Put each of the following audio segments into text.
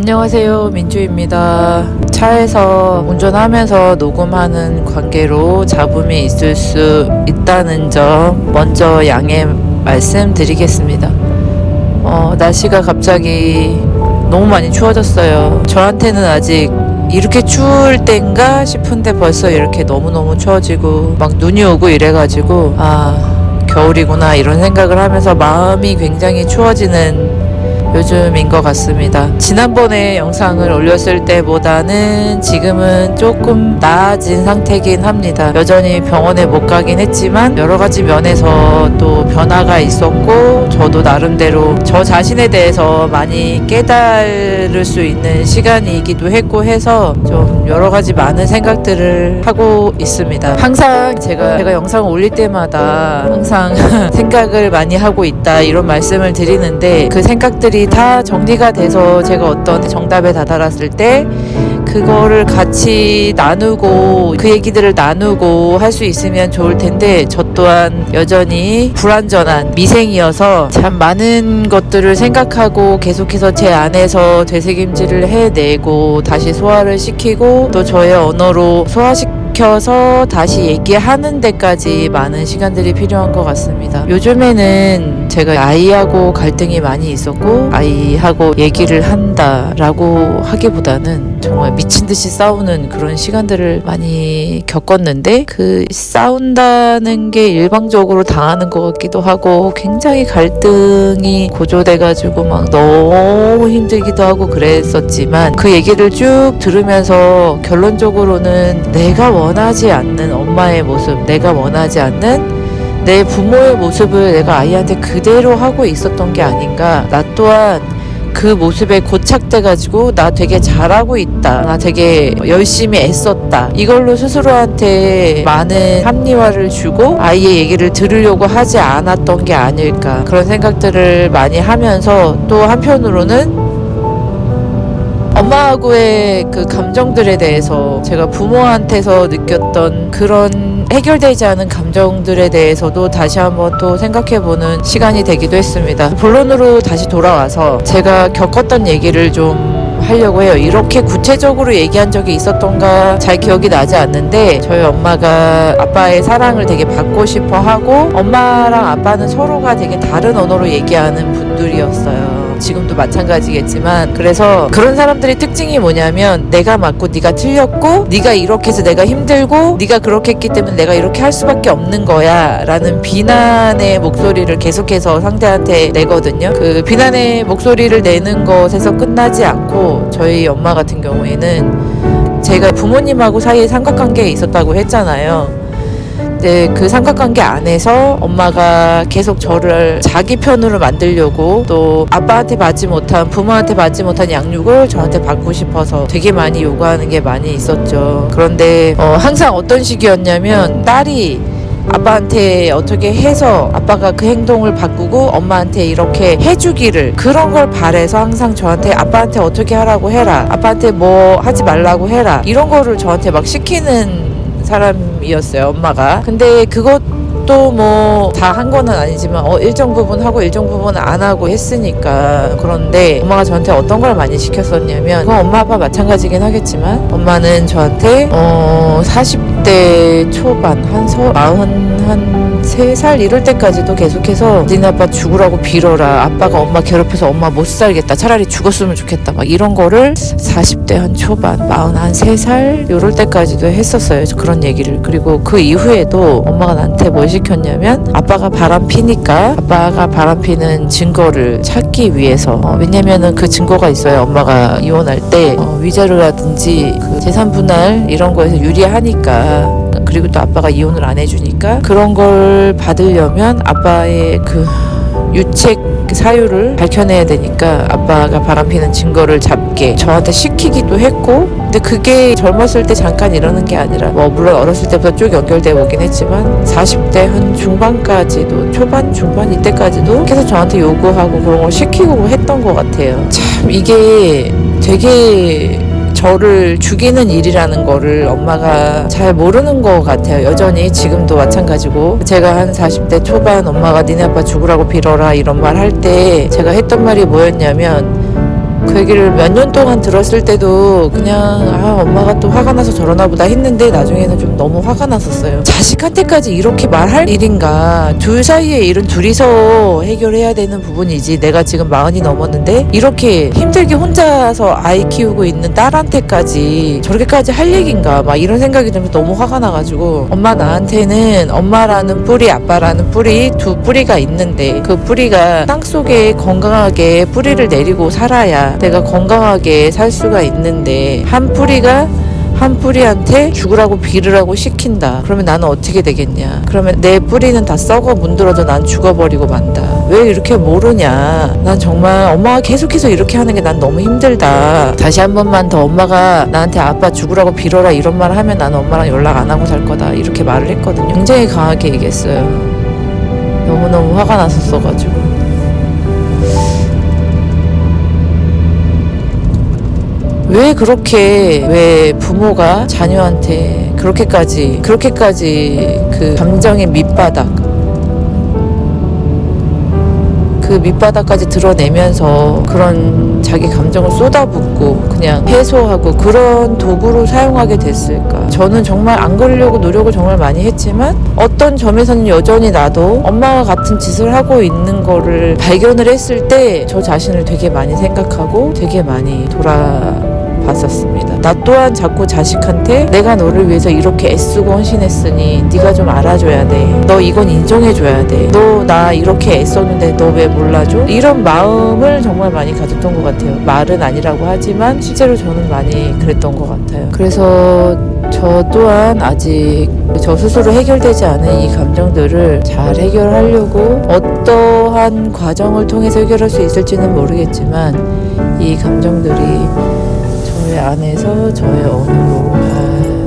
안녕하세요, 민주입니다. 차에서 운전하면서 녹음하는 관계로 잡음이 있을 수 있다는 점 먼저 양해 말씀드리겠습니다. 날씨가 갑자기 너무 많이 추워졌어요. 저한테는 아직 이렇게 추울 땐가 싶은데 벌써 이렇게 너무너무 추워지고 막 눈이 오고 이래가지고 겨울이구나 이런 생각을 하면서 마음이 굉장히 추워지는 요즘인 것 같습니다. 지난번에 영상을 올렸을 때보다는 지금은 조금 나아진 상태긴 합니다. 여전히 병원에 못 가긴 했지만 여러 가지 면에서 또 변화가 있었고 저도 나름대로 저 자신에 대해서 많이 깨달을 수 있는 시간이기도 했고 해서 좀 여러 가지 많은 생각들을 하고 있습니다. 항상 제가 영상을 올릴 때마다 항상 생각을 많이 하고 있다 이런 말씀을 드리는데 그 생각들이 다 정리가 돼서 제가 어떤 정답에 다다랐을 때 그거를 같이 나누고 그 얘기들을 나누고 할 수 있으면 좋을 텐데 저 또한 여전히 불완전한 미생이어서 참 많은 것들을 생각하고 계속해서 제 안에서 되새김질을 해내고 다시 소화를 시키고 또 저의 언어로 소화시켜서 다시 얘기하는 데까지 많은 시간들이 필요한 것 같습니다. 요즘에는 제가 아이하고 갈등이 많이 있었고 아이하고 얘기를 한다라고 하기보다는 정말 미친 듯이 싸우는 그런 시간들을 많이 겪었는데 그 싸운다는 게 일방적으로 당하는 것 같기도 하고 굉장히 갈등이 고조돼가지고 막 너무 힘들기도 하고 그랬었지만 그 얘기를 쭉 들으면서 결론적으로는 내가 원하지 않는 엄마의 모습, 내가 원하지 않는 내 부모의 모습을 내가 아이한테 그대로 하고 있었던 게 아닌가. 나 또한 그 모습에 고착돼가지고 나 되게 잘하고 있다, 나 되게 열심히 애썼다, 이걸로 스스로한테 많은 합리화를 주고 아이의 얘기를 들으려고 하지 않았던 게 아닐까 그런 생각들을 많이 하면서 또 한편으로는 엄마하고의 그 감정들에 대해서 제가 부모한테서 느꼈던 그런 해결되지 않은 감정들에 대해서도 다시 한번 또 생각해보는 시간이 되기도 했습니다. 본론으로 다시 돌아와서 제가 겪었던 얘기를 좀 하려고 해요. 이렇게 구체적으로 얘기한 적이 있었던가 잘 기억이 나지 않는데 저희 엄마가 아빠의 사랑을 되게 받고 싶어 하고 엄마랑 아빠는 서로가 되게 다른 언어로 얘기하는 분들이었어요. 지금도 마찬가지겠지만 그래서 그런 사람들의 특징이 뭐냐면 내가 맞고 네가 틀렸고 네가 이렇게 해서 내가 힘들고 네가 그렇게 했기 때문에 내가 이렇게 할 수밖에 없는 거야 라는 비난의 목소리를 계속해서 상대한테 내거든요. 그 비난의 목소리를 내는 것에서 끝나지 않고 저희 엄마 같은 경우에는 제가 부모님하고 사이에 삼각관계에 있었다고 했잖아요. 네, 그 삼각관계 안에서 엄마가 계속 저를 자기 편으로 만들려고 또 아빠한테 받지 못한 부모한테 받지 못한 양육을 저한테 받고 싶어서 되게 많이 요구하는 게 많이 있었죠. 그런데 항상 어떤 식이었냐면 딸이 아빠한테 어떻게 해서 아빠가 그 행동을 바꾸고 엄마한테 이렇게 해주기를 그런 걸 바래서 항상 저한테 아빠한테 어떻게 하라고 해라, 아빠한테 뭐 하지 말라고 해라 이런 거를 저한테 막 시키는 사람이었어요, 엄마가. 근데 그것도 뭐 다 한 거는 아니지만 일정 부분 하고 일정 부분 안 하고 했으니까. 그런데 엄마가 저한테 어떤 걸 많이 시켰었냐면 그건 엄마 아빠 마찬가지긴 하겠지만 엄마는 저한테 40대 초반 한 43살 이럴 때까지도 계속해서 니네 아빠 죽으라고 빌어라, 아빠가 엄마 괴롭혀서 엄마 못 살겠다, 차라리 죽었으면 좋겠다 막 이런 거를 40대 한 초반 43살 이럴 때까지도 했었어요. 그런 얘기를. 그리고 그 이후에도 엄마가 나한테 뭘 시켰냐면 아빠가 바람피니까 아빠가 바람피는 증거를 찾기 위해서 왜냐면은 그 증거가 있어요. 엄마가 이혼할 때 위자료라든지 그 재산 분할 이런 거에서 유리하니까 그리고 또 아빠가 이혼을 안 해주니까 그런 걸 받으려면 아빠의 그 유책 사유를 밝혀내야 되니까 아빠가 바람피는 증거를 잡게 저한테 시키기도 했고 근데 그게 젊었을 때 잠깐 이러는 게 아니라 물론 어렸을 때부터 쭉 연결되어 오긴 했지만 40대 한 중반까지도 초반 중반 이때까지도 계속 저한테 요구하고 그런 걸 시키고 했던 것 같아요. 참 이게 되게 저를 죽이는 일이라는 거를 엄마가 잘 모르는 것 같아요. 여전히 지금도 마찬가지고 제가 한 40대 초반 엄마가 니네 아빠 죽으라고 빌어라 이런 말 할 때 제가 했던 말이 뭐였냐면 그 얘기를 몇 년 동안 들었을 때도 그냥 엄마가 또 화가 나서 저러나 보다 했는데 나중에는 좀 너무 화가 났었어요. 자식한테까지 이렇게 말할 일인가. 둘 사이에 일은 둘이서 해결해야 되는 부분이지, 내가 지금 40이 넘었는데 이렇게 힘들게 혼자서 아이 키우고 있는 딸한테까지 저렇게까지 할 얘기인가, 막 이런 생각이 들면서 너무 화가 나가지고, 엄마 나한테는 엄마라는 뿌리, 아빠라는 뿌리, 두 뿌리가 있는데 그 뿌리가 땅속에 건강하게 뿌리를 내리고 살아야 내가 건강하게 살 수가 있는데, 한 뿌리가 한 뿌리한테 죽으라고 비르라고 시킨다. 그러면 나는 어떻게 되겠냐. 그러면 내 뿌리는 다 썩어 문드러져 난 죽어버리고 만다. 왜 이렇게 모르냐. 난 정말 엄마가 계속해서 이렇게 하는 게 난 너무 힘들다. 다시 한 번만 더 엄마가 나한테 아빠 죽으라고 빌어라 이런 말 하면 나는 엄마랑 연락 안 하고 살 거다, 이렇게 말을 했거든요. 굉장히 강하게 얘기했어요. 너무너무 화가 났었어가지고. 왜 부모가 자녀한테 그렇게까지 그 감정의 밑바닥까지 드러내면서 그런 자기 감정을 쏟아붓고 그냥 해소하고 그런 도구로 사용하게 됐을까. 저는 정말 안 그러려고 노력을 정말 많이 했지만 어떤 점에서는 여전히 나도 엄마와 같은 짓을 하고 있는 거를 발견을 했을 때 저 자신을 되게 많이 생각하고 되게 많이 봤었습니다. 나 또한 자꾸 자식한테 내가 너를 위해서 이렇게 애쓰고 헌신했으니 네가 좀 알아줘야 돼. 너 이건 인정해줘야 돼. 너 나 이렇게 애썼는데 너 왜 몰라줘? 이런 마음을 정말 많이 가졌던 것 같아요. 말은 아니라고 하지만 실제로 저는 많이 그랬던 것 같아요. 그래서 저 또한 아직 저 스스로 해결되지 않은 이 감정들을 잘 해결하려고 어떠한 과정을 통해서 해결할 수 있을지는 모르겠지만 이 감정들이 저의 안에서 저의 언어로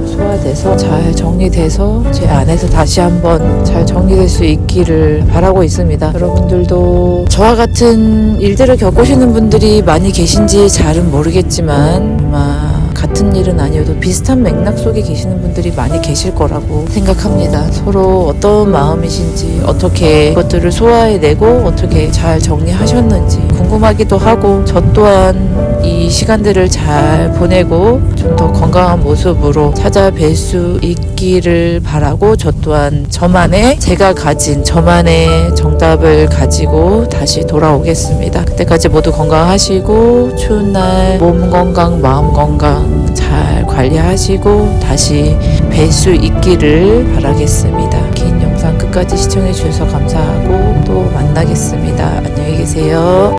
소화돼서 잘 정리돼서 제 안에서 다시 한번 잘 정리될 수 있기를 바라고 있습니다. 여러분들도 저와 같은 일들을 겪으시는 분들이 많이 계신지 잘은 모르겠지만 아마 같은 일은 아니어도 비슷한 맥락 속에 계시는 분들이 많이 계실 거라고 생각합니다. 서로 어떤 마음이신지, 어떻게 그것들을 소화해내고 어떻게 잘 정리하셨는지 궁금하기도 하고, 저 또한 이 시간들을 잘 보내고 좀 더 건강한 모습으로 찾아뵐 수 있기를 바라고, 저 또한 제가 가진 저만의 정답을 가지고 다시 돌아오겠습니다. 그때까지 모두 건강하시고 추운 날 몸 건강, 마음 건강 잘 관리하시고 다시 뵐 수 있기를 바라겠습니다. 긴 영상 끝까지 시청해 주셔서 감사하고 또 만나겠습니다. 안녕히 계세요.